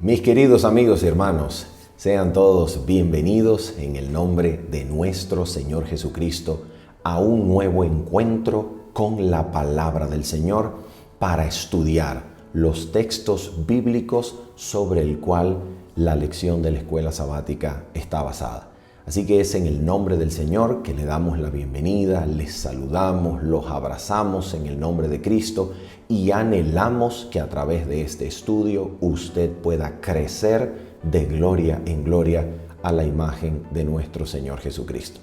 Mis queridos amigos y hermanos, sean todos bienvenidos en el nombre de nuestro Señor Jesucristo a un nuevo encuentro con la palabra del Señor para estudiar los textos bíblicos sobre el cual la lección de la escuela sabática está basada. Así que es en el nombre del Señor que le damos la bienvenida, les saludamos, los abrazamos en el nombre de Cristo y anhelamos que a través de este estudio usted pueda crecer de gloria en gloria a la imagen de nuestro Señor Jesucristo.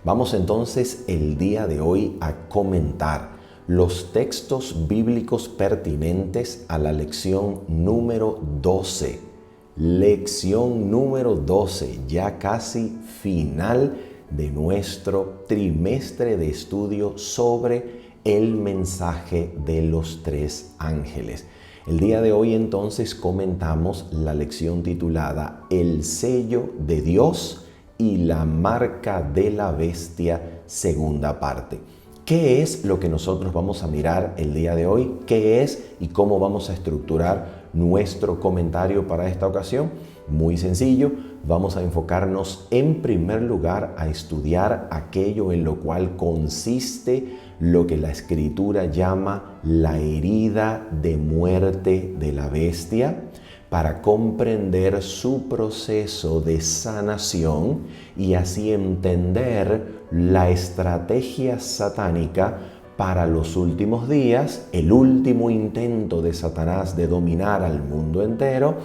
Vamos entonces el día de hoy a comentar los textos bíblicos pertinentes a la lección número 12. Lección número 12, ya casi final de nuestro trimestre de estudio sobre el mensaje de los tres ángeles. El día de hoy entonces comentamos la lección titulada El sello de Dios y la marca de la bestia, segunda parte. ¿Qué es lo que nosotros vamos a mirar el día de hoy? ¿Qué es y cómo vamos a estructurar nuestro comentario para esta ocasión? Muy sencillo, vamos a enfocarnos en primer lugar a estudiar aquello en lo cual consiste lo que la Escritura llama la herida de muerte de la bestia, para comprender su proceso de sanación y así entender la estrategia satánica para los últimos días, el último intento de Satanás de dominar al mundo entero,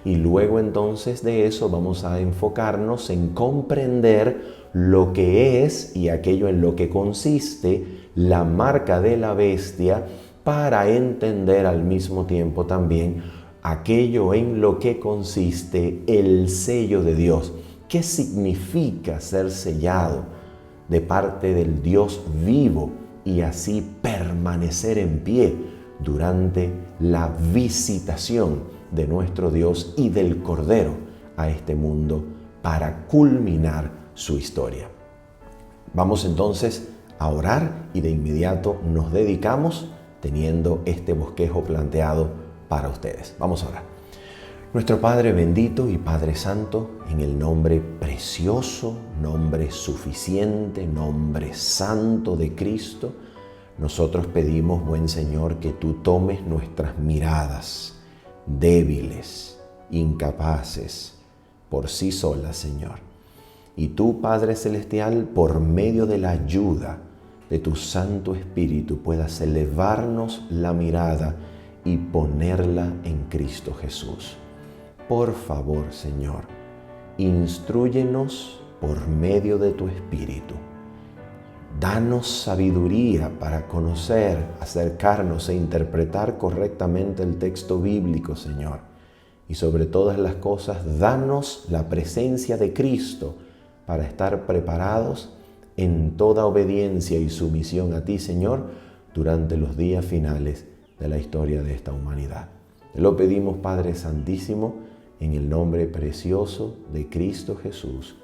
y luego entonces de eso vamos a enfocarnos en comprender lo que es y aquello en lo que consiste la marca de la bestia, para entender al mismo tiempo también aquello en lo que consiste el sello de Dios. ¿Qué significa ser sellado de parte del Dios vivo y así permanecer en pie durante la visitación de nuestro Dios y del Cordero a este mundo para culminar su historia? Vamos entonces a orar y de inmediato nos dedicamos teniendo este bosquejo planteado para ustedes. Vamos a orar. Nuestro Padre bendito y Padre Santo, en el nombre precioso, nombre suficiente, nombre santo de Cristo, nosotros pedimos, buen Señor, que tú tomes nuestras miradas débiles, incapaces, por sí solas, Señor. Y tú, Padre Celestial, por medio de la ayuda de tu Santo Espíritu, puedas elevarnos la mirada y ponerla en Cristo Jesús. Por favor, Señor, instrúyenos por medio de tu Espíritu. Danos sabiduría para conocer, acercarnos e interpretar correctamente el texto bíblico, Señor. Y sobre todas las cosas, danos la presencia de Cristo para estar preparados en toda obediencia y sumisión a ti, Señor, durante los días finales de la historia de esta humanidad. Te lo pedimos, Padre Santísimo, en el nombre precioso de Cristo Jesús.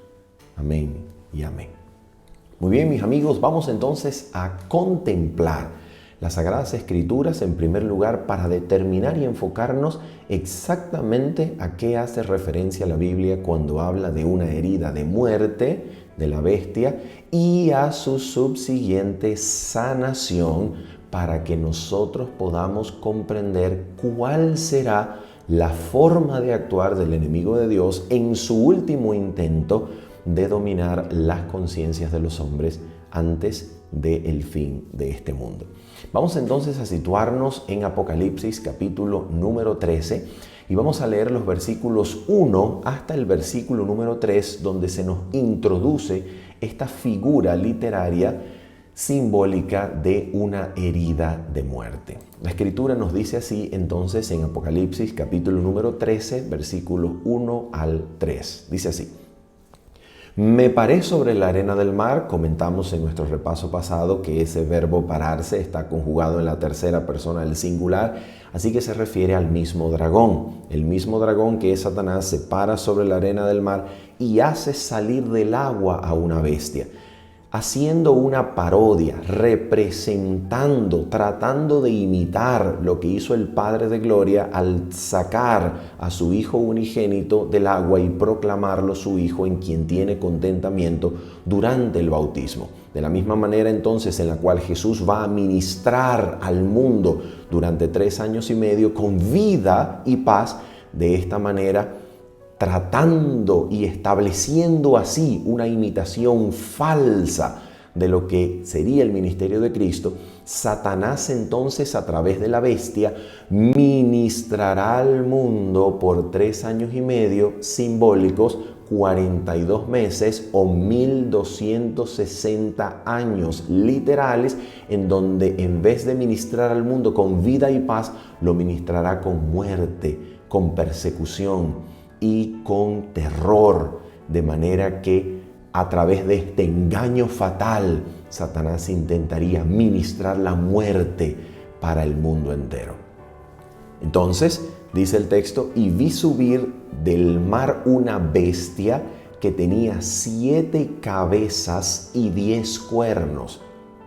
Amén y amén. Muy bien, mis amigos, vamos entonces a contemplar las Sagradas Escrituras en primer lugar para determinar y enfocarnos exactamente a qué hace referencia la Biblia cuando habla de una herida de muerte de la bestia y a su subsiguiente sanación, para que nosotros podamos comprender cuál será la forma de actuar del enemigo de Dios en su último intento de dominar las conciencias de los hombres antes del fin de este mundo. Vamos entonces a situarnos en Apocalipsis capítulo número 13 y vamos a leer los versículos 1 hasta el versículo número 3, donde se nos introduce esta figura literaria simbólica de una herida de muerte. La Escritura nos dice así entonces en Apocalipsis capítulo número 13, versículo 1 al 3. Dice así: Me paré sobre la arena del mar. Comentamos en nuestro repaso pasado que ese verbo pararse está conjugado en la tercera persona del singular, así que se refiere al mismo dragón. El mismo dragón que es Satanás se para sobre la arena del mar y hace salir del agua a una bestia. haciendo una parodia, representando, tratando de imitar lo que hizo el Padre de Gloria al sacar a su Hijo unigénito del agua y proclamarlo su Hijo en quien tiene contentamiento durante el bautismo. De la misma manera entonces en la cual Jesús va a ministrar al mundo durante 3 años y medio con vida y paz, de esta manera tratando y estableciendo así una imitación falsa de lo que sería el ministerio de Cristo, Satanás entonces a través de la bestia ministrará al mundo por 3 años y medio simbólicos, 42 meses o 1260 años literales, en donde en vez de ministrar al mundo con vida y paz, lo ministrará con muerte, con persecución y con terror, de manera que a través de este engaño fatal, Satanás intentaría ministrar la muerte para el mundo entero. Entonces, dice el texto, y vi subir del mar una bestia que tenía 7 cabezas y 10 cuernos.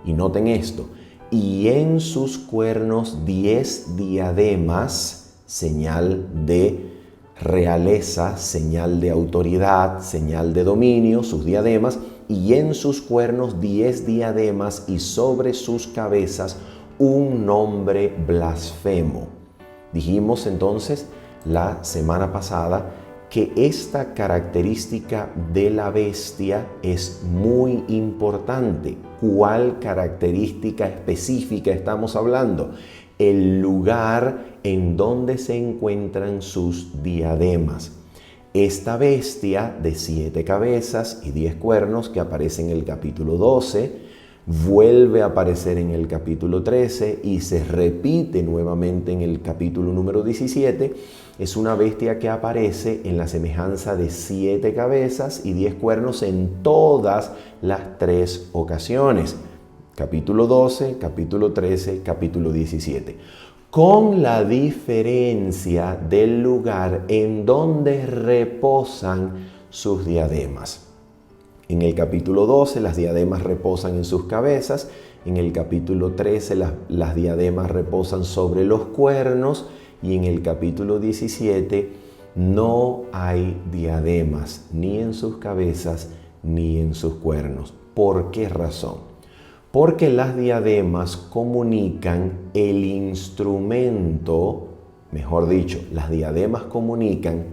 Y noten esto, y en sus cuernos 10 diademas, señal de realeza, señal de autoridad, señal de dominio, sus diademas, y en sus cuernos 10 diademas y sobre sus cabezas un nombre blasfemo. Dijimos entonces la semana pasada que esta característica de la bestia es muy importante. ¿Cuál característica específica estamos hablando? El lugar en donde se encuentran sus diademas. Esta bestia de 7 cabezas y 10 cuernos que aparece en el capítulo 12, vuelve a aparecer en el capítulo 13 y se repite nuevamente en el capítulo número 17, es una bestia que aparece en la semejanza de 7 cabezas y 10 cuernos en todas las 3 ocasiones. Capítulo 12, capítulo 13, capítulo 17. Con la diferencia del lugar en donde reposan sus diademas. En el capítulo 12 las diademas reposan en sus cabezas, en el capítulo 13 las diademas reposan sobre los cuernos y en el capítulo 17 no hay diademas ni en sus cabezas ni en sus cuernos. ¿Por qué razón? Porque las diademas comunican el instrumento, mejor dicho, las diademas comunican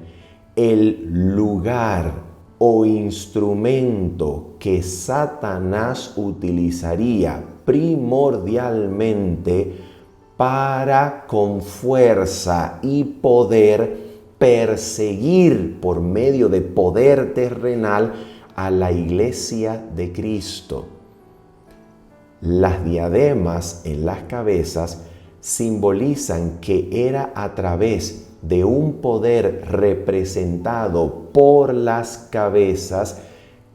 el lugar o instrumento que Satanás utilizaría primordialmente para con fuerza y poder perseguir por medio de poder terrenal a la iglesia de Cristo. Las diademas en las cabezas simbolizan que era a través de un poder representado por las cabezas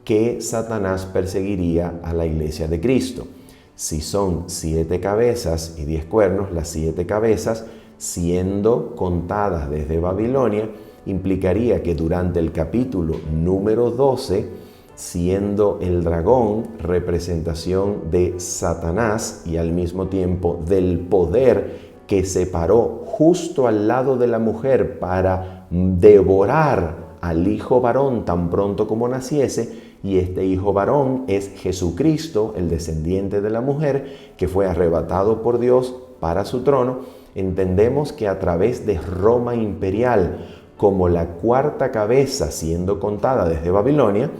que Satanás perseguiría a la iglesia de Cristo. Si son 7 cabezas y 10 cuernos, las 7 cabezas, siendo contadas desde Babilonia, implicaría que durante el capítulo número 12, siendo el dragón representación de Satanás y al mismo tiempo del poder que se paró justo al lado de la mujer para devorar al hijo varón tan pronto como naciese, y este hijo varón es Jesucristo, el descendiente de la mujer, que fue arrebatado por Dios para su trono, entendemos que a través de Roma imperial, como la 4ª cabeza siendo contada desde Babilonia,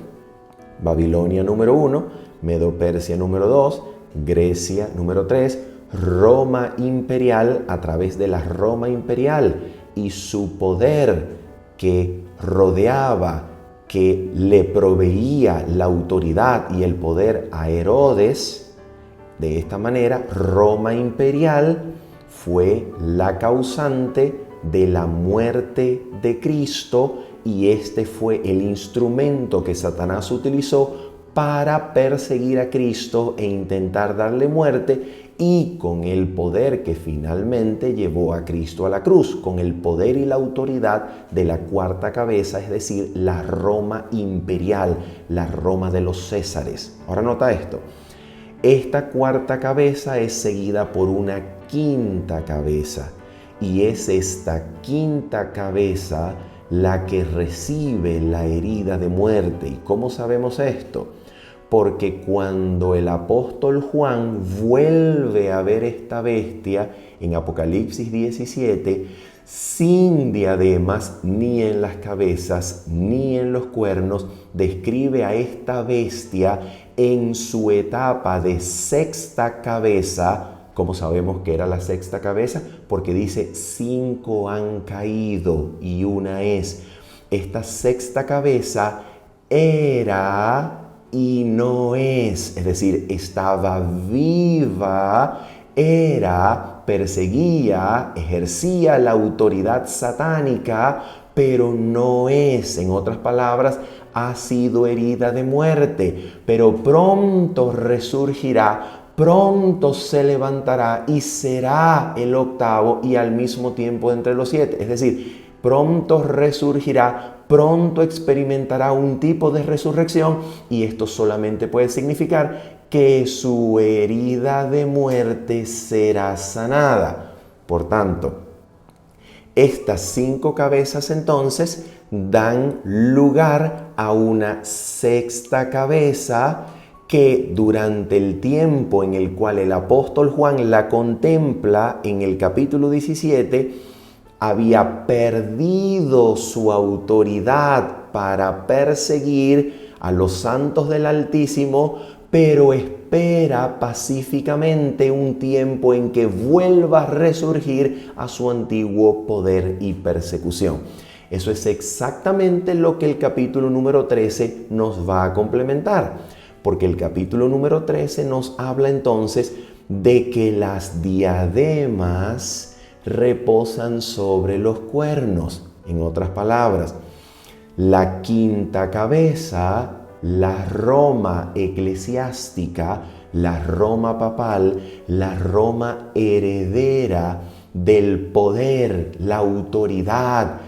Babilonia número 1, Medo-Persia número 2, Grecia número 3, Roma imperial a través de la Roma imperial y su poder que rodeaba, que le proveía la autoridad y el poder a Herodes. De esta manera, Roma imperial fue la causante de la muerte de Cristo y este fue el instrumento que Satanás utilizó para perseguir a Cristo e intentar darle muerte y con el poder que finalmente llevó a Cristo a la cruz, con el poder y la autoridad de la cuarta cabeza, es decir, la Roma imperial, la Roma de los Césares. Ahora nota esto. Esta cuarta cabeza es seguida por una quinta cabeza, y es esta quinta cabeza la que recibe la herida de muerte. ¿Y cómo sabemos esto? Porque cuando el apóstol Juan vuelve a ver esta bestia en Apocalipsis 17, sin diademas ni en las cabezas ni en los cuernos, describe a esta bestia en su etapa de sexta cabeza. ¿Cómo sabemos que era la sexta cabeza? Porque dice 5 han caído y una es. Esta sexta cabeza era y no es decir, estaba viva, era, perseguía, ejercía la autoridad satánica, pero no es. En otras palabras, ha sido herida de muerte, pero pronto resurgirá, pronto se levantará y será el octavo y al mismo tiempo entre los 7. Es decir, pronto resurgirá, pronto experimentará un tipo de resurrección, y esto solamente puede significar que su herida de muerte será sanada. Por tanto, estas 5 cabezas entonces dan lugar a una sexta cabeza que durante el tiempo en el cual el apóstol Juan la contempla en el capítulo 17, había perdido su autoridad para perseguir a los santos del Altísimo, pero espera pacíficamente un tiempo en que vuelva a resurgir a su antiguo poder y persecución. Eso es exactamente lo que el capítulo número 13 nos va a complementar, porque el capítulo número 13 nos habla entonces de que las diademas reposan sobre los cuernos. En otras palabras, la quinta cabeza, la Roma eclesiástica, la Roma papal, la Roma heredera del poder, la autoridad,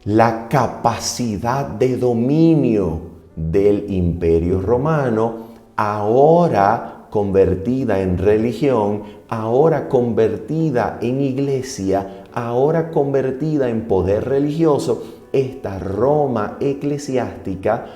la capacidad de dominio del Imperio Romano, ahora convertida en religión, ahora convertida en iglesia, ahora convertida en poder religioso, esta Roma eclesiástica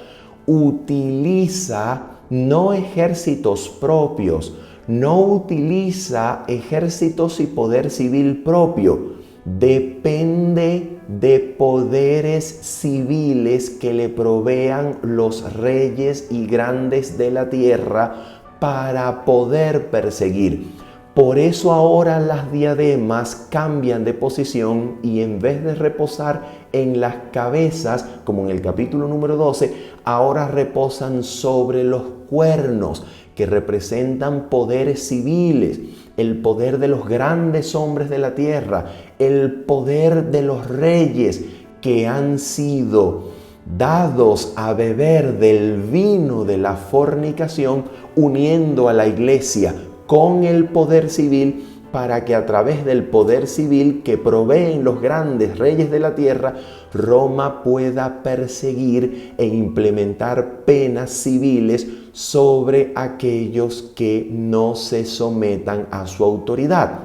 utiliza no ejércitos propios, no utiliza ejércitos y poder civil propio, depende de poderes civiles que le provean los reyes y grandes de la tierra para poder perseguir. Por eso ahora las diademas cambian de posición y en vez de reposar en las cabezas, como en el capítulo número 12, ahora reposan sobre los cuernos, que representan poderes civiles, el poder de los grandes hombres de la tierra, el poder de los reyes que han sido dados a beber del vino de la fornicación, uniendo a la iglesia con el poder civil, para que a través del poder civil que proveen los grandes reyes de la tierra, Roma pueda perseguir e implementar penas civiles sobre aquellos que no se sometan a su autoridad,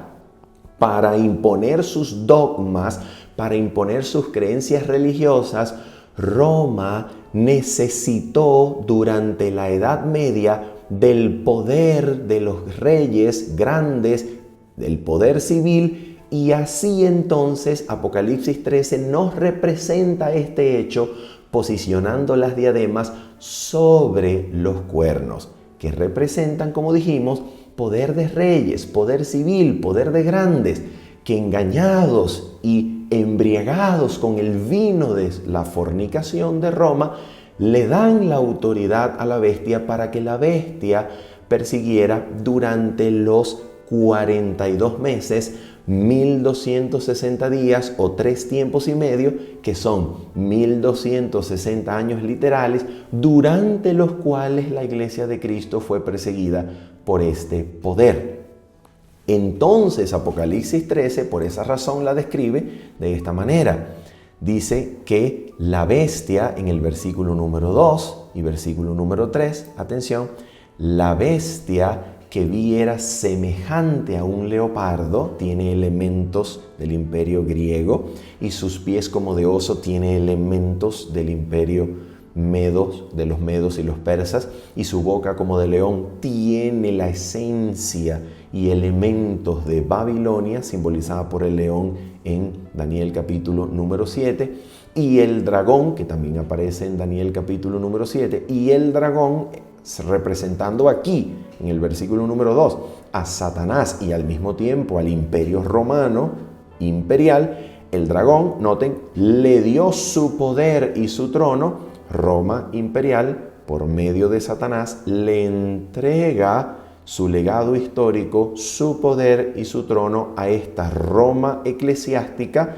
para imponer sus dogmas, para imponer sus creencias religiosas. Roma necesitó durante la Edad Media del poder de los reyes grandes, del poder civil, y así entonces Apocalipsis 13 nos representa este hecho, posicionando las diademas sobre los cuernos, que representan, como dijimos, poder de reyes, poder civil, poder de grandes, que engañados y embriagados con el vino de la fornicación de Roma, le dan la autoridad a la bestia para que la bestia persiguiera durante los 42 meses, 1260 días o 3 tiempos y medio, que son 1260 años literales, durante los cuales la Iglesia de Cristo fue perseguida por este poder. Entonces Apocalipsis 13 por esa razón la describe de esta manera. Dice que la bestia en el versículo número 2 y versículo número 3, atención, la bestia que vi era semejante a un leopardo, tiene elementos del imperio griego, y sus pies como de oso tiene elementos del imperio medos, de los medos y los persas, y su boca como de león tiene la esencia y elementos de Babilonia, simbolizada por el león en Daniel capítulo número 7, y el dragón, que también aparece en Daniel capítulo número 7, y el dragón representando aquí, en el versículo número 2, a Satanás y al mismo tiempo al imperio romano imperial. El dragón, noten, le dio su poder y su trono. Roma imperial, por medio de Satanás, le entrega su legado histórico, su poder y su trono a esta Roma eclesiástica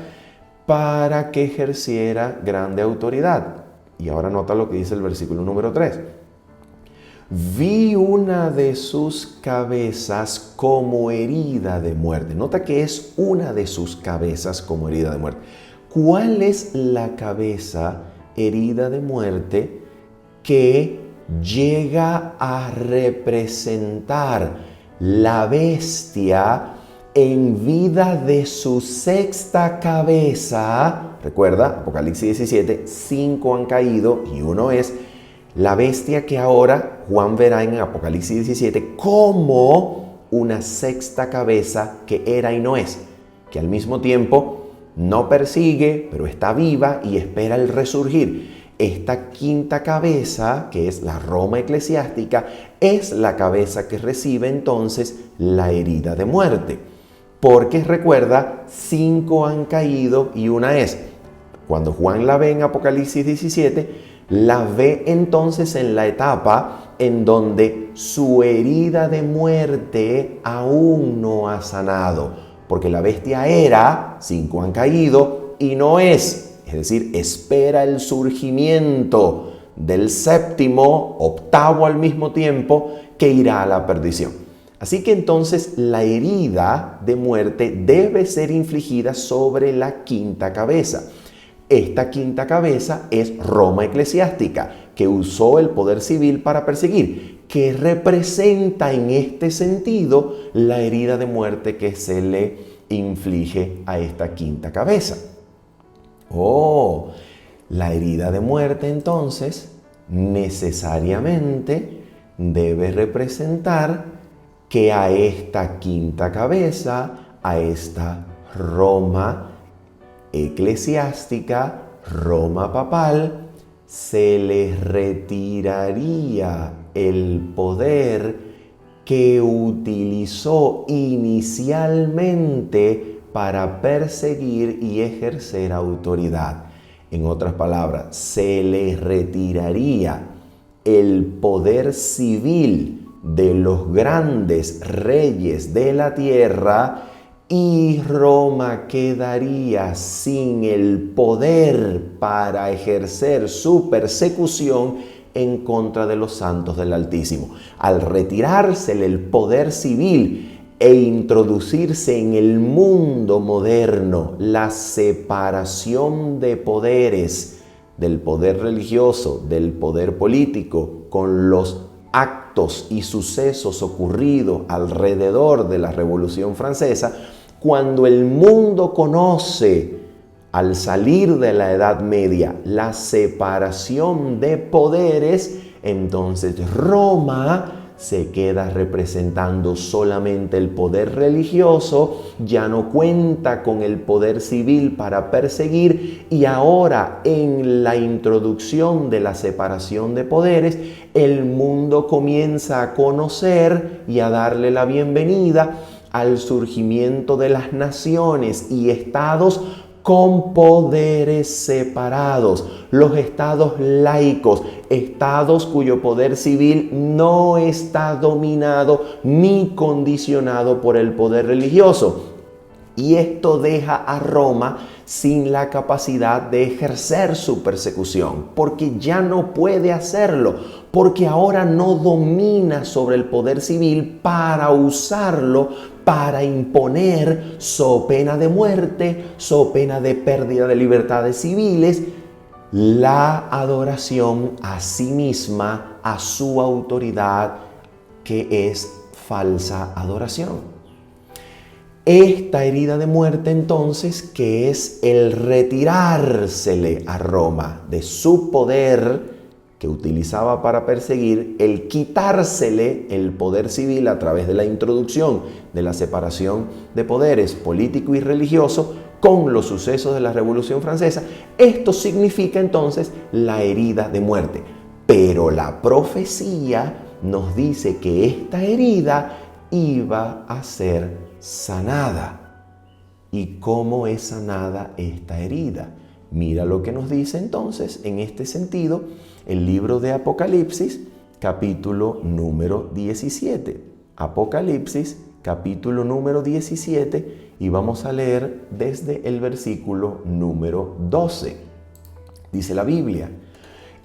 para que ejerciera grande autoridad. Y ahora nota lo que dice el versículo número 3. Vi una de sus cabezas como herida de muerte. Nota que es una de sus cabezas como herida de muerte. ¿Cuál es la cabeza herida de muerte que llega a representar la bestia en vida de su sexta cabeza? Recuerda, Apocalipsis 17, 5 han caído y uno es la bestia que ahora Juan verá en Apocalipsis 17 como una sexta cabeza que era y no es, que al mismo tiempo no persigue, pero está viva y espera el resurgir. Esta quinta cabeza, que es la Roma eclesiástica, es la cabeza que recibe entonces la herida de muerte. Porque recuerda, 5 han caído y una es. Cuando Juan la ve en Apocalipsis 17, la ve entonces en la etapa en donde su herida de muerte aún no ha sanado. Porque la bestia era, 5 han caído y no es. Es decir, espera el surgimiento del séptimo, octavo al mismo tiempo, que irá a la perdición. Así que entonces la herida de muerte debe ser infligida sobre la quinta cabeza. Esta quinta cabeza es Roma eclesiástica, que usó el poder civil para perseguir, que representa en este sentido la herida de muerte que se le inflige a esta quinta cabeza. La herida de muerte entonces necesariamente debe representar que a esta quinta cabeza, a esta Roma eclesiástica, Roma papal, se le retiraría el poder que utilizó inicialmente para perseguir y ejercer autoridad. En otras palabras, se le retiraría el poder civil de los grandes reyes de la tierra y Roma quedaría sin el poder para ejercer su persecución en contra de los santos del Altísimo. Al retirársele el poder civil e introducirse en el mundo moderno la separación de poderes, del poder religioso, del poder político, con los actos y sucesos ocurridos alrededor de la Revolución Francesa, cuando el mundo conoce, al salir de la Edad Media, la separación de poderes, entonces Roma se queda representando solamente el poder religioso, ya no cuenta con el poder civil para perseguir, y ahora en la introducción de la separación de poderes, el mundo comienza a conocer y a darle la bienvenida al surgimiento de las naciones y estados con poderes separados, los estados laicos, estados cuyo poder civil no está dominado ni condicionado por el poder religioso. Y esto deja a Roma sin la capacidad de ejercer su persecución, porque ya no puede hacerlo, porque ahora no domina sobre el poder civil para usarlo para imponer, so pena de muerte, so pena de pérdida de libertades civiles, la adoración a sí misma, a su autoridad, que es falsa adoración. Esta herida de muerte entonces, que es el retirársele a Roma de su poder que utilizaba para perseguir, el quitársele el poder civil a través de la introducción de la separación de poderes político y religioso con los sucesos de la Revolución Francesa, esto significa entonces la herida de muerte. Pero la profecía nos dice que esta herida iba a ser sanada. ¿Y cómo es sanada esta herida? Mira lo que nos dice entonces en este sentido el libro de Apocalipsis, capítulo número 17. Apocalipsis, capítulo número 17, y vamos a leer desde el versículo número 12. Dice la Biblia: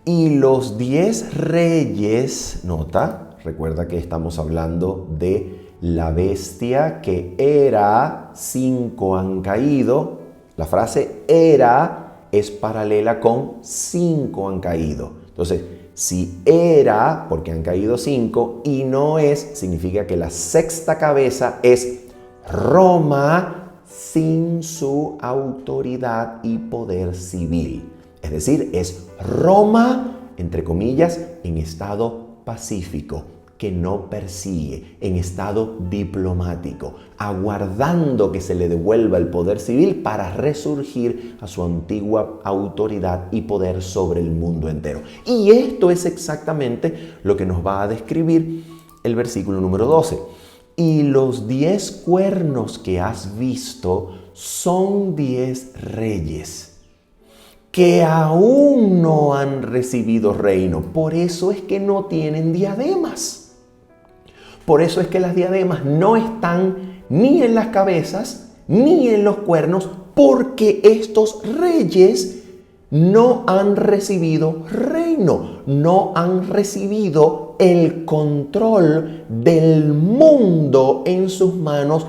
y los 10 reyes, nota, recuerda que estamos hablando de la bestia que era, 5 han caído. La frase era es paralela con 5 han caído. Entonces, si era, porque han caído 5, y no es, significa que la sexta cabeza es Roma sin su autoridad y poder civil. Es decir, es Roma, entre comillas, en estado pacífico, que no persigue, en estado diplomático, aguardando que se le devuelva el poder civil para resurgir a su antigua autoridad y poder sobre el mundo entero. Y esto es exactamente lo que nos va a describir el versículo número 12. Y los 10 cuernos que has visto son 10 reyes que aún no han recibido reino. Por eso es que no tienen diademas. Por eso es que las diademas no están ni en las cabezas ni en los cuernos, porque estos reyes no han recibido reino, no han recibido el control del mundo en sus manos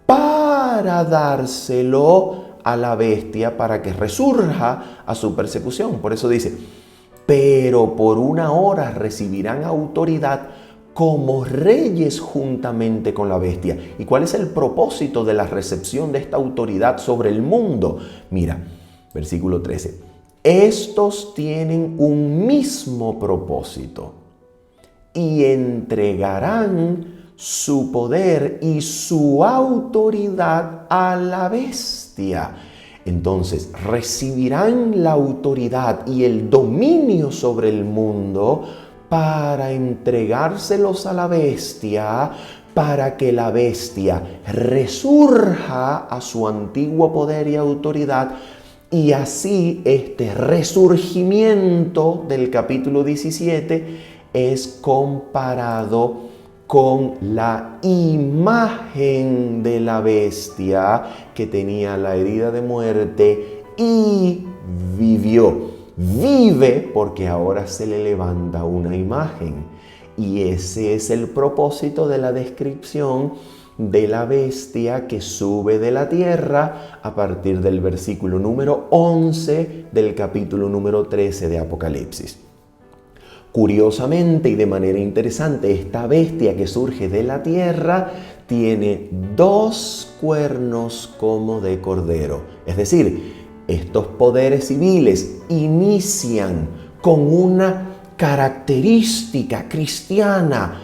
para dárselo a la bestia para que resurja a su persecución. Por eso dice: pero por una hora recibirán autoridad como reyes juntamente con la bestia. ¿Y cuál es el propósito de la recepción de esta autoridad sobre el mundo? Mira, versículo 13. Estos tienen un mismo propósito y entregarán su poder y su autoridad a la bestia. Entonces, recibirán la autoridad y el dominio sobre el mundo para entregárselos a la bestia, para que la bestia resurja a su antiguo poder y autoridad. Y así este resurgimiento del capítulo 17 es comparado con la imagen de la bestia que tenía la herida de muerte y vivió. Vive porque ahora se le levanta una imagen. Y ese es el propósito de la descripción de la bestia que sube de la tierra a partir del versículo número 11 del capítulo número 13 de Apocalipsis. Curiosamente y de manera interesante, esta bestia que surge de la tierra tiene 2 cuernos como de cordero. Es decir, estos poderes civiles inician con una característica cristiana,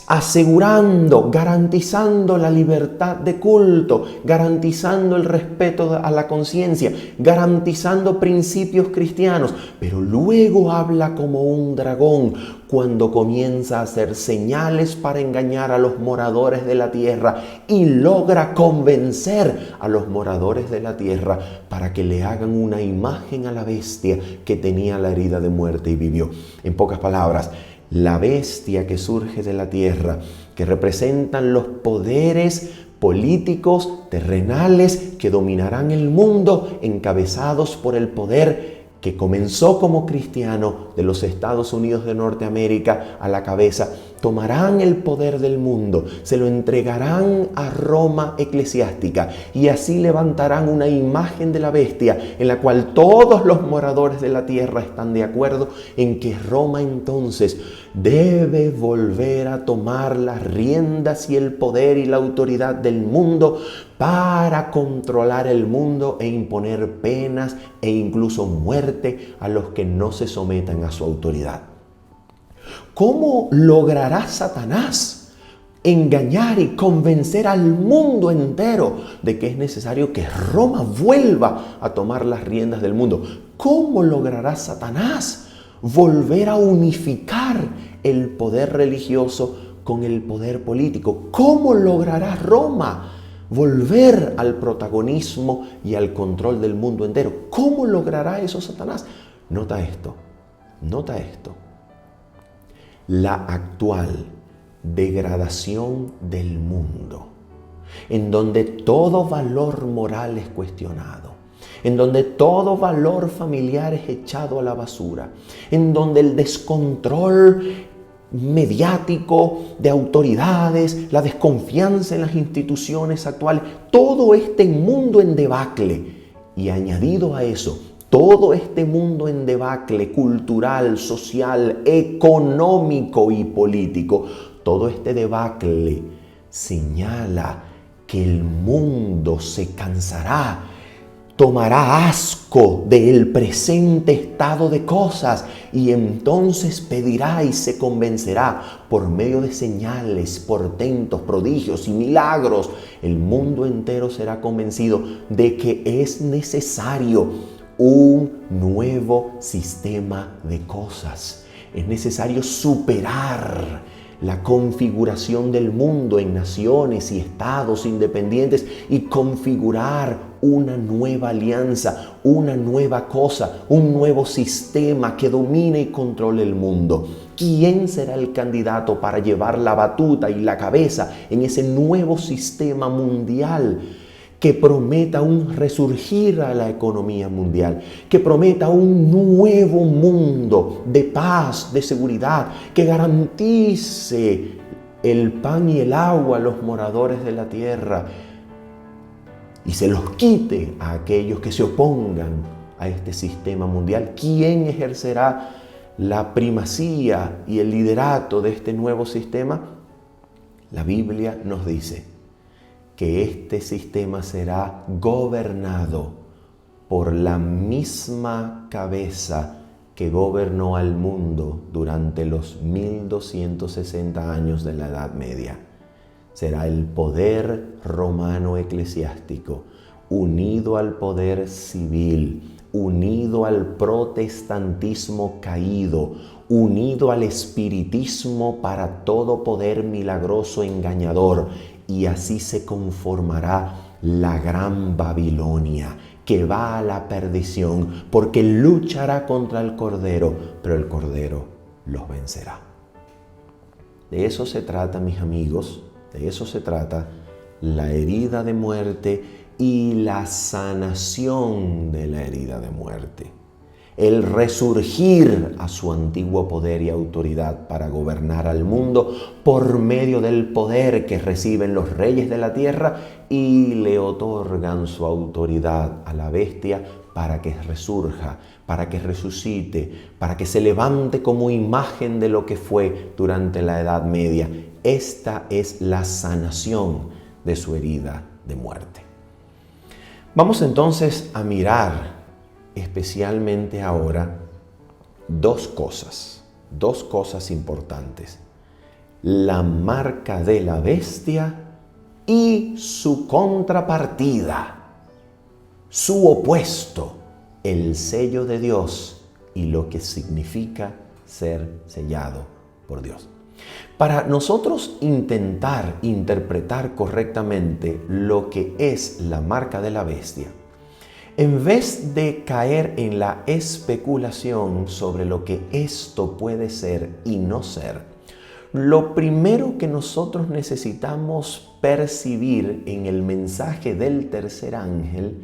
asegurando, garantizando la libertad de culto, garantizando el respeto a la conciencia, garantizando principios cristianos, pero luego habla como un dragón cuando comienza a hacer señales para engañar a los moradores de la tierra y logra convencer a los moradores de la tierra para que le hagan una imagen a la bestia que tenía la herida de muerte y vivió. En pocas palabras, la bestia que surge de la tierra, que representan los poderes políticos terrenales que dominarán el mundo, encabezados por el poder que comenzó como cristiano de los Estados Unidos de Norteamérica a la cabeza, tomarán el poder del mundo, se lo entregarán a Roma eclesiástica y así levantarán una imagen de la bestia en la cual todos los moradores de la tierra están de acuerdo en que Roma entonces debe volver a tomar las riendas y el poder y la autoridad del mundo para controlar el mundo e imponer penas e incluso muerte a los que no se sometan a su autoridad. ¿Cómo logrará Satanás engañar y convencer al mundo entero de que es necesario que Roma vuelva a tomar las riendas del mundo? ¿Cómo logrará Satanás volver a unificar el poder religioso con el poder político? ¿Cómo logrará Roma volver al protagonismo y al control del mundo entero? ¿Cómo logrará eso Satanás? Nota esto. La actual degradación del mundo, en donde todo valor moral es cuestionado, en donde todo valor familiar es echado a la basura, en donde el descontrol mediático de autoridades, la desconfianza en las instituciones actuales, todo este mundo en debacle, y añadido a eso, todo este mundo en debacle cultural, social, económico y político, todo este debacle señala que el mundo se cansará, tomará asco del presente estado de cosas y entonces pedirá y se convencerá por medio de señales, portentos, prodigios y milagros. El mundo entero será convencido de que es necesario un nuevo sistema de cosas. Es necesario superar la configuración del mundo en naciones y estados independientes y configurar una nueva alianza, una nueva cosa, un nuevo sistema que domine y controle el mundo. ¿Quién será el candidato para llevar la batuta y la cabeza en ese nuevo sistema mundial que prometa un resurgir a la economía mundial, que prometa un nuevo mundo de paz, de seguridad, que garantice el pan y el agua a los moradores de la tierra y se los quite a aquellos que se opongan a este sistema mundial? ¿Quién ejercerá la primacía y el liderato de este nuevo sistema? La Biblia nos dice que este sistema será gobernado por la misma cabeza que gobernó al mundo durante los 1260 años de la Edad Media. Será el poder romano eclesiástico, unido al poder civil, unido al protestantismo caído, unido al espiritismo para todo poder milagroso engañador. Y así se conformará la gran Babilonia, que va a la perdición, porque luchará contra el Cordero, pero el Cordero los vencerá. De eso se trata, mis amigos, de eso se trata la herida de muerte y la sanación de la herida de muerte. El resurgir a su antiguo poder y autoridad para gobernar al mundo por medio del poder que reciben los reyes de la tierra y le otorgan su autoridad a la bestia para que resurja, para que resucite, para que se levante como imagen de lo que fue durante la Edad Media. Esta es la sanación de su herida de muerte. Vamos entonces a mirar especialmente ahora dos cosas importantes: la marca de la bestia y su contrapartida, su opuesto, el sello de Dios y lo que significa ser sellado por Dios. Para nosotros intentar interpretar correctamente lo que es la marca de la bestia, en vez de caer en la especulación sobre lo que esto puede ser y no ser, lo primero que nosotros necesitamos percibir en el mensaje del tercer ángel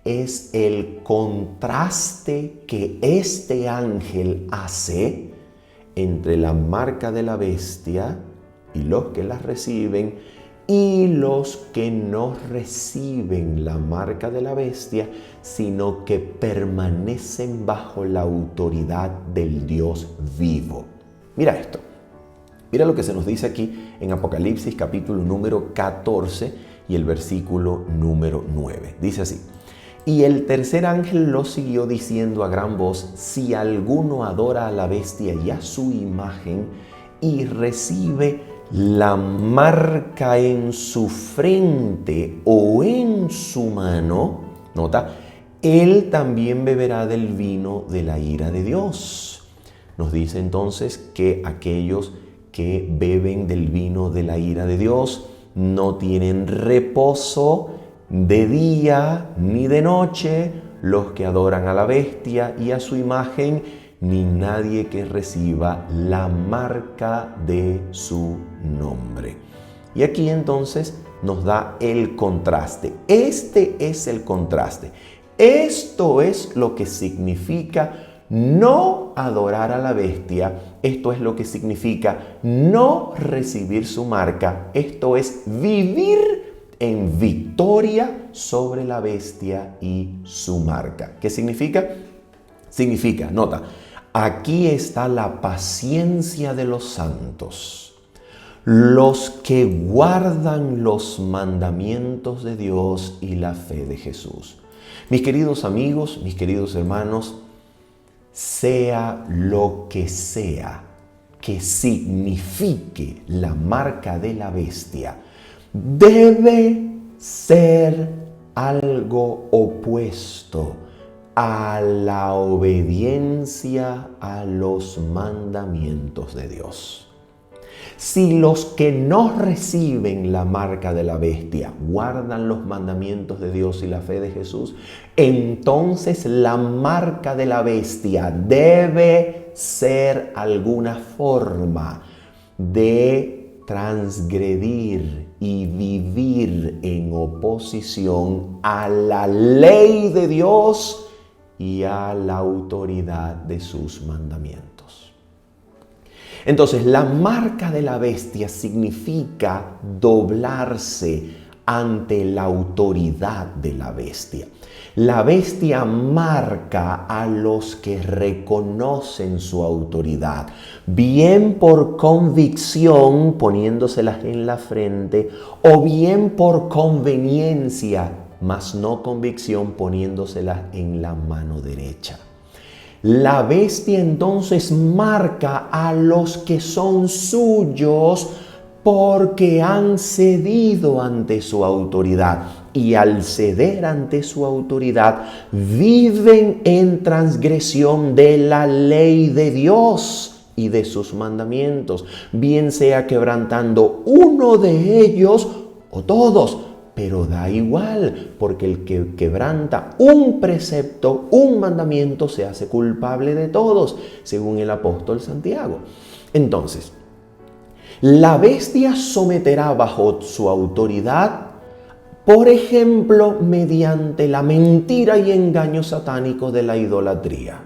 es el contraste que este ángel hace entre la marca de la bestia y los que la reciben y los que no reciben la marca de la bestia, sino que permanecen bajo la autoridad del Dios vivo. Mira esto. Mira lo que se nos dice aquí en Apocalipsis capítulo número 14 y el versículo número 9. Dice así: y el tercer ángel lo siguió diciendo a gran voz: si alguno adora a la bestia y a su imagen y recibe la marca en su frente o en su mano, nota, él también beberá del vino de la ira de Dios. Nos dice entonces que aquellos que beben del vino de la ira de Dios no tienen reposo de día ni de noche, los que adoran a la bestia y a su imagen, ni nadie que reciba la marca de su nombre. Y aquí entonces nos da el contraste. Este es el contraste. Esto es lo que significa no adorar a la bestia. Esto es lo que significa no recibir su marca. Esto es vivir en victoria sobre la bestia y su marca. ¿Qué significa? Significa, nota, aquí está la paciencia de los santos, los que guardan los mandamientos de Dios y la fe de Jesús. Mis queridos amigos, mis queridos hermanos, sea lo que sea que signifique la marca de la bestia, debe ser algo opuesto a la obediencia a los mandamientos de Dios. Si los que no reciben la marca de la bestia guardan los mandamientos de Dios y la fe de Jesús, entonces la marca de la bestia debe ser alguna forma de transgredir y vivir en oposición a la ley de Dios y a la autoridad de sus mandamientos. Entonces, la marca de la bestia significa doblarse ante la autoridad de la bestia. La bestia marca a los que reconocen su autoridad, bien por convicción, poniéndoselas en la frente, o bien por conveniencia, mas no convicción, poniéndoselas en la mano derecha. La bestia entonces marca a los que son suyos porque han cedido ante su autoridad, y al ceder ante su autoridad viven en transgresión de la ley de Dios y de sus mandamientos, bien sea quebrantando uno de ellos o todos. Pero da igual, porque el que quebranta un precepto, un mandamiento, se hace culpable de todos, según el apóstol Santiago. Entonces, la bestia someterá bajo su autoridad, por ejemplo, mediante la mentira y engaño satánico de la idolatría.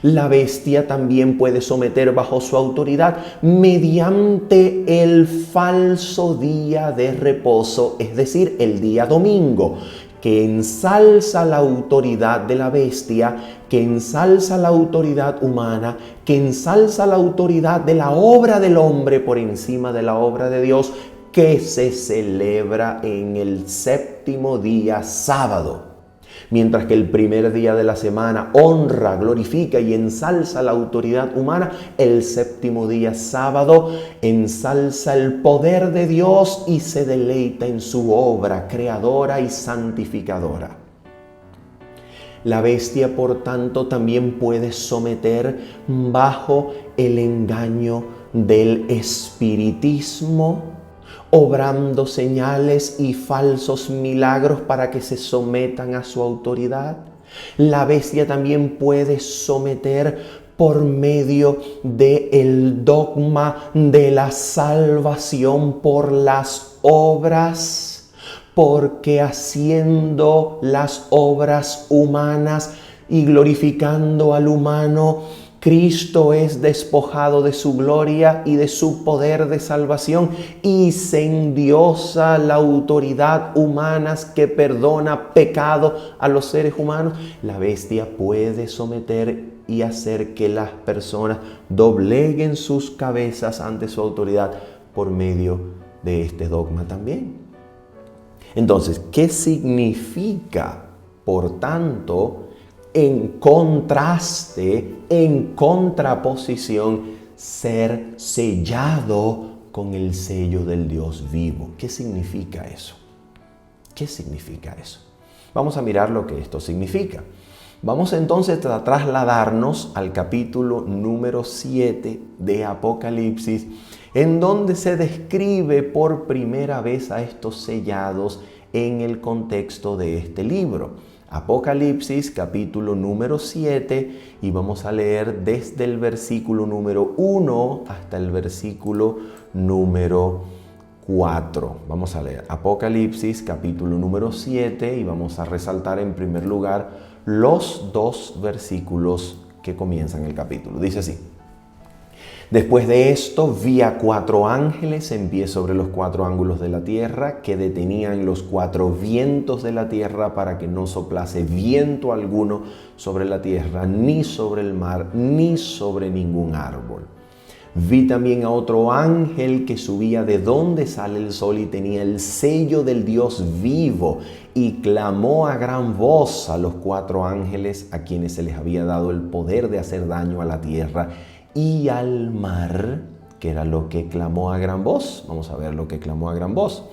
La bestia también puede someter bajo su autoridad mediante el falso día de reposo, es decir, el día domingo, que ensalza la autoridad de la bestia, que ensalza la autoridad humana, que ensalza la autoridad de la obra del hombre por encima de la obra de Dios, que se celebra en el séptimo día sábado. Mientras que el primer día de la semana honra, glorifica y ensalza la autoridad humana, el séptimo día sábado ensalza el poder de Dios y se deleita en su obra creadora y santificadora. La bestia, por tanto, también puede someter bajo el engaño del espiritismo, obrando señales y falsos milagros para que se sometan a su autoridad. La bestia también puede someter por medio del dogma de la salvación por las obras, porque haciendo las obras humanas y glorificando al humano, Cristo es despojado de su gloria y de su poder de salvación y se endiosa la autoridad humana que perdona pecado a los seres humanos. La bestia puede someter y hacer que las personas dobleguen sus cabezas ante su autoridad por medio de este dogma también. Entonces, ¿qué significa, por tanto, en contraste, en contraposición, ser sellado con el sello del Dios vivo? ¿Qué significa eso? ¿Qué significa eso? Vamos a mirar lo que esto significa. Vamos entonces a trasladarnos al capítulo número 7 de Apocalipsis, en donde se describe por primera vez a estos sellados en el contexto de este libro. Apocalipsis capítulo número 7, y vamos a leer desde el versículo número 1 hasta el versículo número 4. Vamos a leer Apocalipsis capítulo número 7 y vamos a resaltar en primer lugar los dos versículos que comienzan el capítulo. Dice así: Después de esto vi a 4 ángeles en pie sobre los 4 ángulos de la tierra, que detenían los 4 vientos de la tierra para que no soplase viento alguno sobre la tierra, ni sobre el mar, ni sobre ningún árbol. Vi también a otro ángel que subía de donde sale el sol y tenía el sello del Dios vivo, y clamó a gran voz a los 4 ángeles a quienes se les había dado el poder de hacer daño a la tierra y al mar, que era lo que clamó a gran voz. Vamos a ver lo que clamó a gran voz,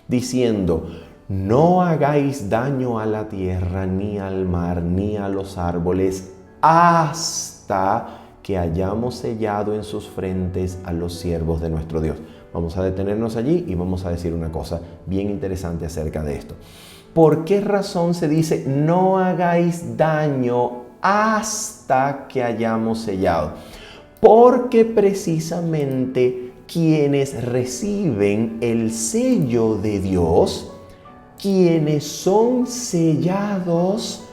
diciendo: no hagáis daño a la tierra, ni al mar, ni a los árboles, hasta que hayamos sellado en sus frentes a los siervos de nuestro Dios. Vamos a detenernos allí y vamos a decir una cosa bien interesante acerca de esto. ¿Por qué razón se dice no hagáis daño hasta que hayamos sellado? Porque precisamente quienes reciben el sello de Dios, quienes son sellados,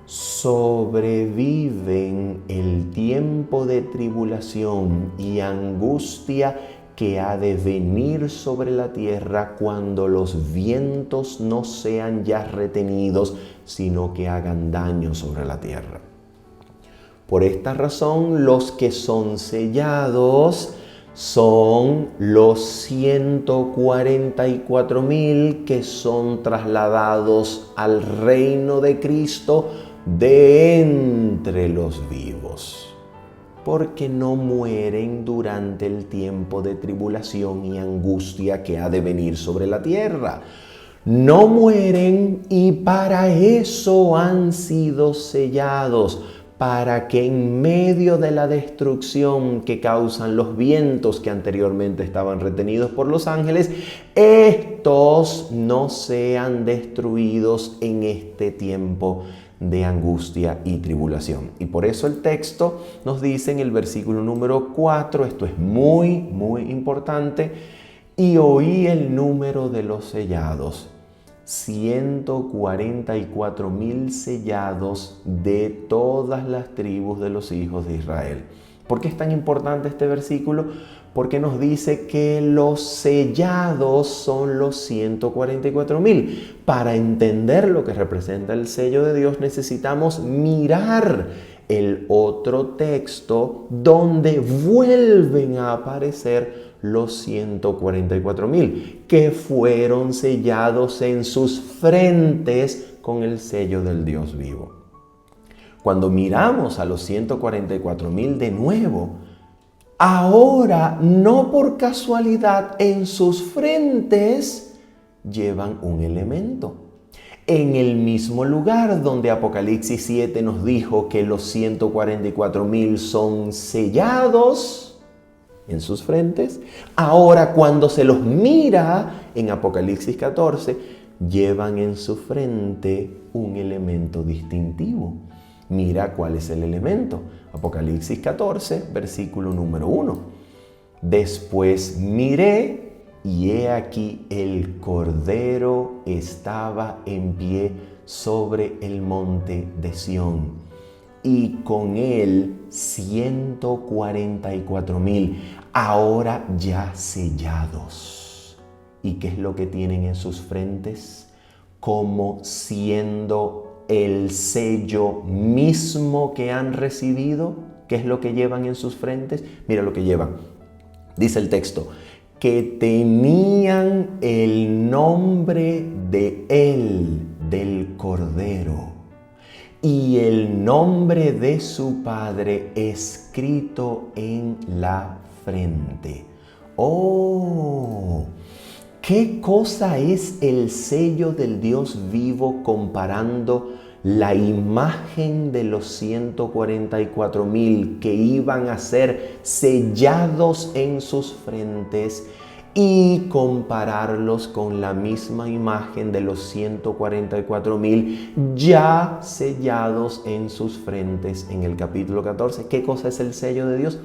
sobreviven el tiempo de tribulación y angustia que ha de venir sobre la tierra cuando los vientos no sean ya retenidos, sino que hagan daño sobre la tierra. Por esta razón, los que son sellados son los 144,000 que son trasladados al reino de Cristo de entre los vivos, porque no mueren durante el tiempo de tribulación y angustia que ha de venir sobre la tierra. No mueren, y para eso han sido sellados, para que en medio de la destrucción que causan los vientos que anteriormente estaban retenidos por los ángeles, estos no sean destruidos en este tiempo de angustia y tribulación. Y por eso el texto nos dice en el versículo número 4, esto es muy, muy importante: y oí el número de los sellados, 144,000 sellados de todas las tribus de los hijos de Israel. ¿Por qué es tan importante este versículo? Porque nos dice que los sellados son los 144,000. Para entender lo que representa el sello de Dios, necesitamos mirar el otro texto donde vuelven a aparecer los 144,000 que fueron sellados en sus frentes con el sello del Dios vivo. Cuando miramos a los 144,000 de nuevo, ahora, no por casualidad, en sus frentes llevan un elemento. En el mismo lugar donde Apocalipsis 7 nos dijo que los 144,000 son sellados en sus frentes, ahora cuando se los mira en Apocalipsis 14, llevan en su frente un elemento distintivo. Mira cuál es el elemento. Apocalipsis 14, versículo número 1. Después miré y he aquí el Cordero estaba en pie sobre el monte de Sión, y con él 144,000, ahora ya sellados. ¿Y qué es lo que tienen en sus frentes? Como siendo el sello mismo que han recibido. ¿Qué es lo que llevan en sus frentes? Mira lo que llevan. Dice el texto, que tenían el nombre de él, del Cordero, y el nombre de su Padre escrito en la frente. ¡Oh! ¿Qué cosa es el sello del Dios vivo comparando la imagen de los 144,000 que iban a ser sellados en sus frentes y compararlos con la misma imagen de los 144,000 ya sellados en sus frentes en el capítulo 14? ¿Qué cosa es el sello de Dios?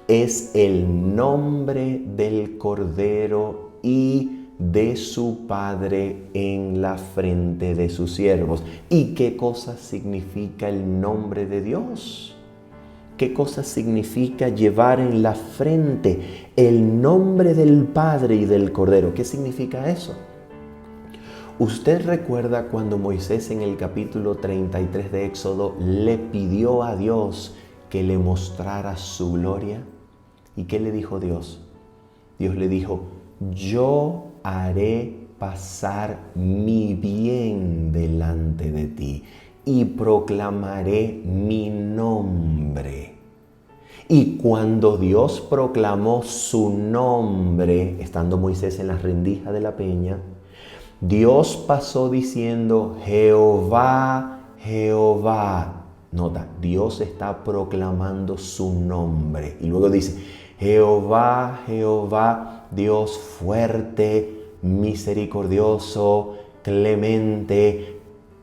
Es el nombre del Cordero y de su Padre en la frente de sus siervos. ¿Y qué cosa significa el nombre de Dios? ¿Qué cosa significa llevar en la frente el nombre del Padre y del Cordero? ¿Qué significa eso? ¿Usted recuerda cuando Moisés en el capítulo 33 de Éxodo le pidió a Dios que le mostrara su gloria? ¿Y qué le dijo Dios? Dios le dijo, yo haré pasar mi bien delante de ti y proclamaré mi nombre. Y cuando Dios proclamó su nombre, estando Moisés en las rendijas de la peña, Dios pasó diciendo, Jehová, Jehová. Nota, Dios está proclamando su nombre. Y luego dice, Jehová, Jehová, Dios fuerte, misericordioso, clemente,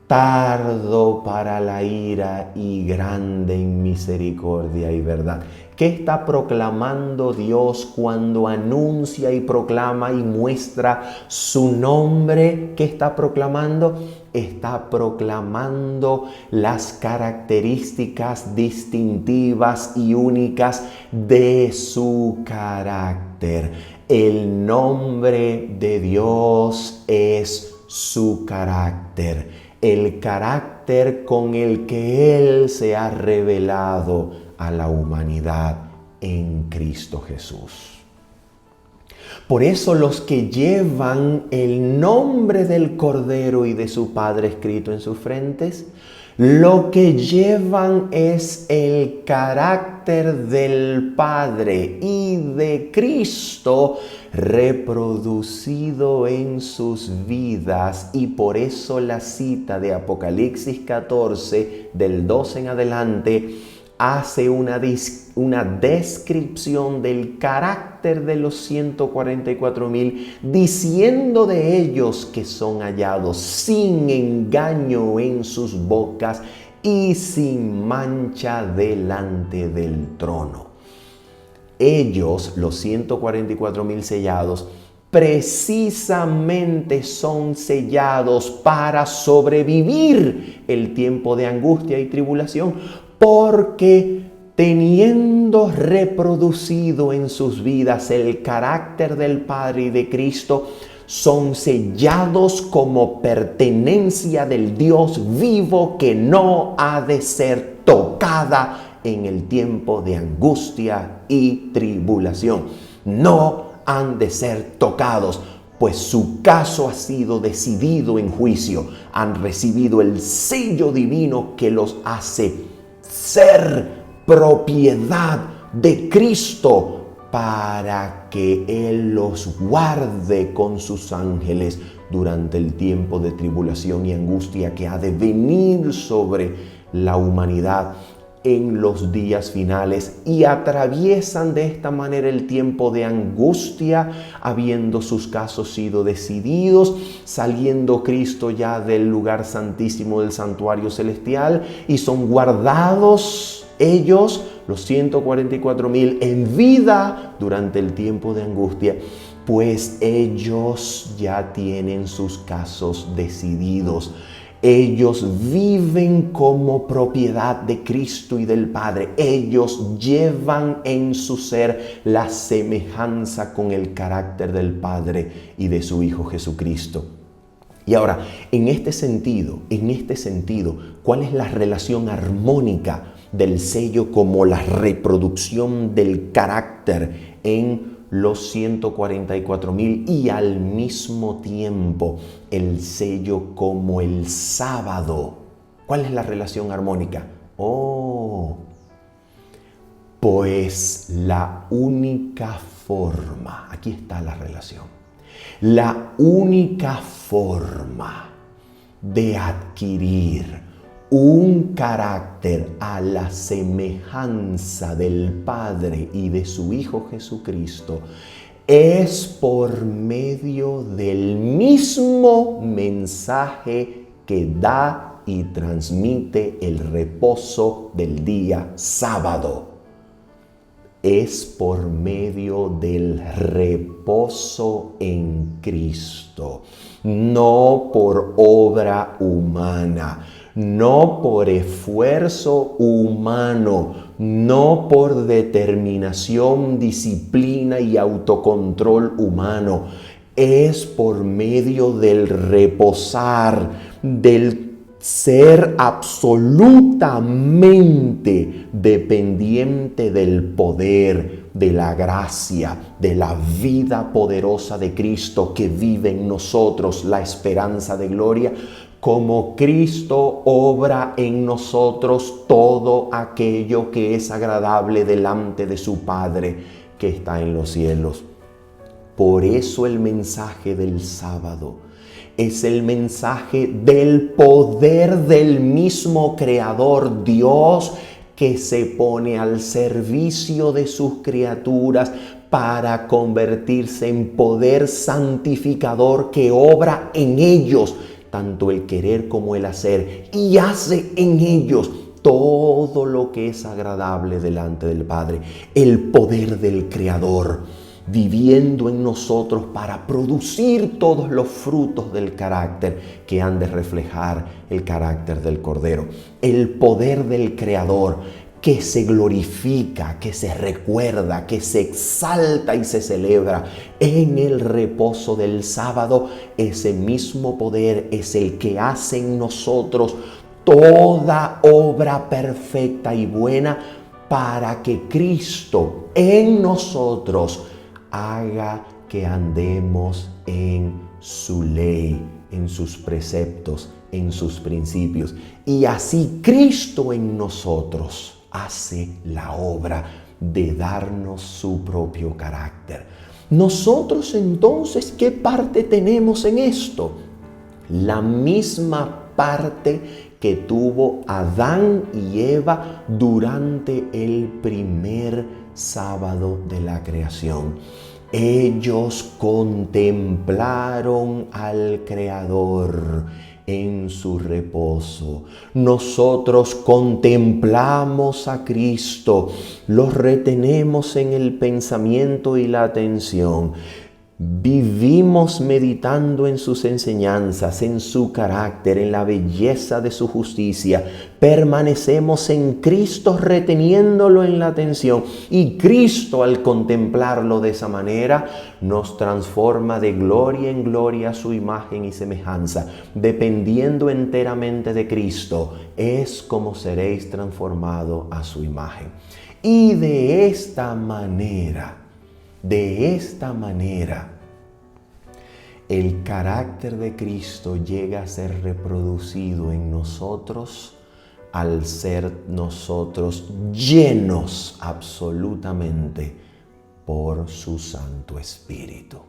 tardo para la ira y grande en misericordia y verdad. ¿Qué está proclamando Dios cuando anuncia y proclama y muestra su nombre? ¿Qué está proclamando? Está proclamando las características distintivas y únicas de su carácter. El nombre de Dios es su carácter, el carácter con el que Él se ha revelado a la humanidad en Cristo Jesús. Por eso los que llevan el nombre del Cordero y de su Padre escrito en sus frentes, lo que llevan es el carácter del Padre y de Cristo reproducido en sus vidas. Y por eso la cita de Apocalipsis 14, del 12 en adelante, hace una descripción del carácter de los 144,000, diciendo de ellos que son hallados sin engaño en sus bocas y sin mancha delante del trono. Ellos, los 144,000 sellados, precisamente son sellados para sobrevivir el tiempo de angustia y tribulación, porque teniendo reproducido en sus vidas el carácter del Padre y de Cristo, son sellados como pertenencia del Dios vivo que no ha de ser tocada en el tiempo de angustia y tribulación. No han de ser tocados, pues su caso ha sido decidido en juicio. Han recibido el sello divino que los hace ser propiedad de Cristo para que Él los guarde con sus ángeles durante el tiempo de tribulación y angustia que ha de venir sobre la humanidad en los días finales, y atraviesan de esta manera el tiempo de angustia, habiendo sus casos sido decididos, saliendo Cristo ya del lugar santísimo del santuario celestial, y son guardados ellos, los 144,000, en vida durante el tiempo de angustia, pues ellos ya tienen sus casos decididos. Ellos viven como propiedad de Cristo y del Padre. Ellos llevan en su ser la semejanza con el carácter del Padre y de su Hijo Jesucristo. Y ahora, en este sentido, ¿cuál es la relación armónica del sello como la reproducción del carácter en los 144,000 y al mismo tiempo el sello como el sábado? ¿Cuál es la relación armónica? Pues la única forma, aquí está la relación, la única forma de adquirir un carácter a la semejanza del Padre y de su Hijo Jesucristo es por medio del mismo mensaje que da y transmite el reposo del día sábado. Es por medio del reposo en Cristo, no por obra humana, no por esfuerzo humano, no por determinación, disciplina y autocontrol humano. Es por medio del reposar, del ser absolutamente dependiente del poder, de la gracia, de la vida poderosa de Cristo que vive en nosotros, la esperanza de gloria, como Cristo obra en nosotros todo aquello que es agradable delante de su Padre que está en los cielos. Por eso el mensaje del sábado es el mensaje del poder del mismo Creador, Dios, que se pone al servicio de sus criaturas para convertirse en poder santificador que obra en ellos, tanto el querer como el hacer, y hace en ellos todo lo que es agradable delante del Padre. El poder del Creador viviendo en nosotros para producir todos los frutos del carácter que han de reflejar el carácter del Cordero. El poder del Creador que se glorifica, que se recuerda, que se exalta y se celebra en el reposo del sábado. Ese mismo poder es el que hace en nosotros toda obra perfecta y buena para que Cristo en nosotros haga que andemos en su ley, en sus preceptos, en sus principios. Y así Cristo en nosotros hace la obra de darnos su propio carácter. Nosotros entonces, ¿qué parte tenemos en esto? La misma parte que tuvo Adán y Eva durante el primer sábado de la creación. Ellos contemplaron al Creador en su reposo. Nosotros contemplamos a Cristo, los retenemos en el pensamiento y la atención. Vivimos meditando en sus enseñanzas, en su carácter, en la belleza de su justicia. Permanecemos en Cristo reteniéndolo en la atención. Y Cristo, al contemplarlo de esa manera, nos transforma de gloria en gloria a su imagen y semejanza. Dependiendo enteramente de Cristo, es como seréis transformados a su imagen. Y de esta manera, el carácter de Cristo llega a ser reproducido en nosotros al ser nosotros llenos absolutamente por su Santo Espíritu.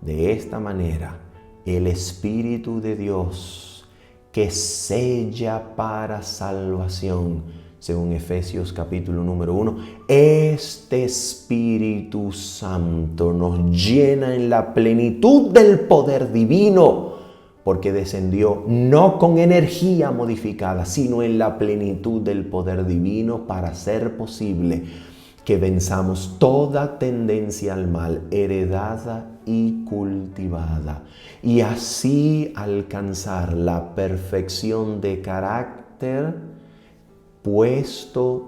De esta manera, el Espíritu de Dios que sella para salvación, según Efesios capítulo número 1, este Espíritu Santo nos llena en la plenitud del poder divino, porque descendió no con energía modificada, sino en la plenitud del poder divino para hacer posible que venzamos toda tendencia al mal, heredada y cultivada, y así alcanzar la perfección de carácter, puesto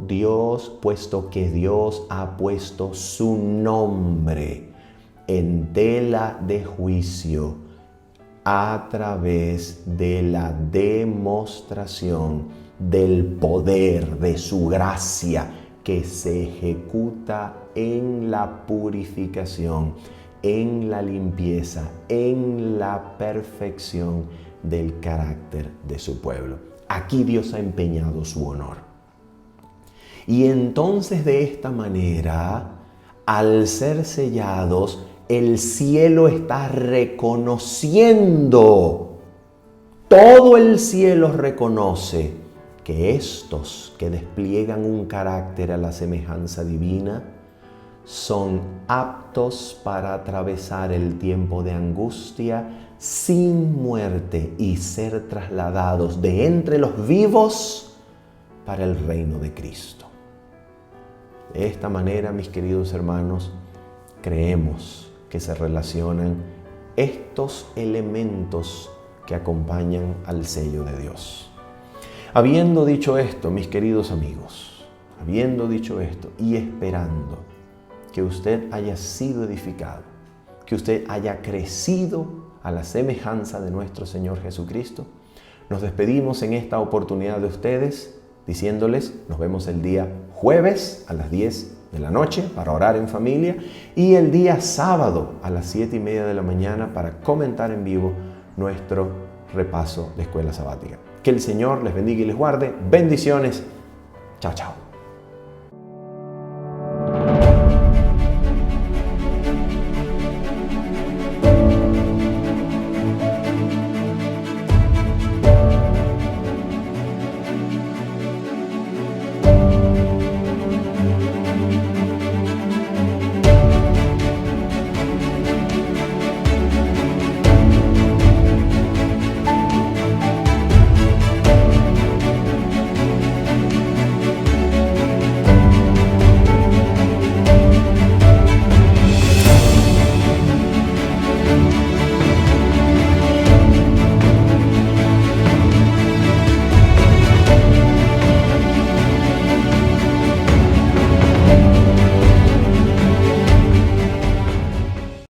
que Dios ha puesto su nombre en tela de juicio a través de la demostración del poder de su gracia que se ejecuta en la purificación, en la limpieza, en la perfección del carácter de su pueblo. Aquí Dios ha empeñado su honor. Y entonces de esta manera, al ser sellados, el cielo está reconociendo, todo el cielo reconoce que estos que despliegan un carácter a la semejanza divina son aptos para atravesar el tiempo de angustia sin muerte y ser trasladados de entre los vivos para el reino de Cristo. De esta manera, mis queridos hermanos, creemos que se relacionan estos elementos que acompañan al sello de Dios. Habiendo dicho esto, mis queridos amigos, habiendo dicho esto y esperando que usted haya sido edificado, que usted haya crecido a la semejanza de nuestro Señor Jesucristo, nos despedimos en esta oportunidad de ustedes diciéndoles, nos vemos el día jueves a las 10 de la noche para orar en familia y el día sábado a las 7:30 de la mañana para comentar en vivo nuestro repaso de escuela sabática. Que el Señor les bendiga y les guarde. Bendiciones. Chao, chao.